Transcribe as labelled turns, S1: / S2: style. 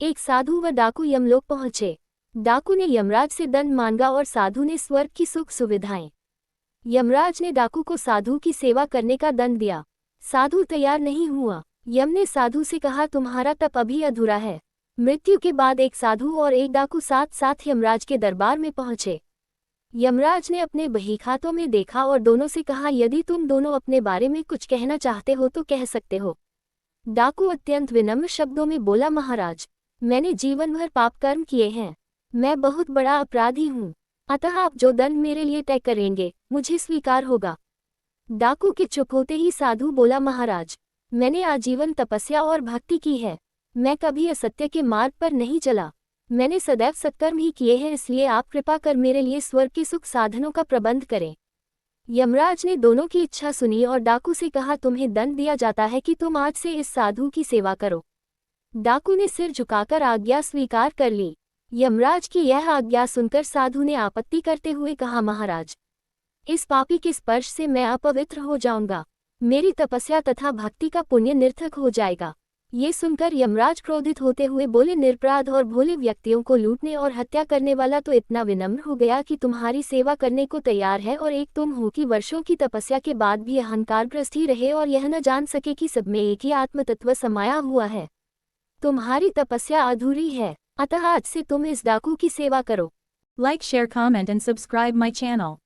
S1: एक साधु व डाकू यमलोक पहुंचे। डाकू ने यमराज से दंड मांगा और साधु ने स्वर्ग की सुख सुविधाएं। यमराज ने डाकू को साधु की सेवा करने का दंड दिया। साधु तैयार नहीं हुआ। यम ने साधु से कहा, तुम्हारा तप अभी अधूरा है। मृत्यु के बाद एक साधु और एक डाकू साथ साथ यमराज के दरबार में पहुंचे। यमराज ने अपने बहीखातों में देखा और दोनों से कहा, यदि तुम दोनों अपने बारे में कुछ कहना चाहते हो तो कह सकते हो। डाकू अत्यंत विनम्र शब्दों में बोला, महाराज, मैंने जीवन भर पाप कर्म किए हैं। मैं बहुत बड़ा अपराधी हूँ, अतः आप जो दंड मेरे लिए तय करेंगे मुझे स्वीकार होगा। डाकू के चुप होते ही साधु बोला, महाराज, मैंने आजीवन तपस्या और भक्ति की है। मैं कभी असत्य के मार्ग पर नहीं चला। मैंने सदैव सत्कर्म ही किए हैं, इसलिए आप कृपा कर मेरे लिए स्वर्ग के सुख साधनों का प्रबंध करें। यमराज ने दोनों की इच्छा सुनी और डाकू से कहा, तुम्हें दंड दिया जाता है कि तुम आज से इस साधु की सेवा करो। डाकू ने सिर झुकाकर आज्ञा स्वीकार कर ली। यमराज की यह आज्ञा सुनकर साधु ने आपत्ति करते हुए कहा, महाराज, इस पापी के स्पर्श से मैं अपवित्र हो जाऊंगा। मेरी तपस्या तथा भक्ति का पुण्य निर्थक हो जाएगा। ये सुनकर यमराज क्रोधित होते हुए बोले, निरपराध और भोले व्यक्तियों को लूटने और हत्या करने वाला तो इतना विनम्र हो गया कि तुम्हारी सेवा करने को तैयार है, और एक तुम हो कि वर्षों की तपस्या के बाद भी अहंकारग्रस्त ही रहे और यह न जान सके कि सब में एक ही आत्मतत्व समाया हुआ है। तुम्हारी तपस्या अधूरी है, अतः आज से तुम इस डाकू की सेवा करो।
S2: Like, share, comment and subscribe my channel.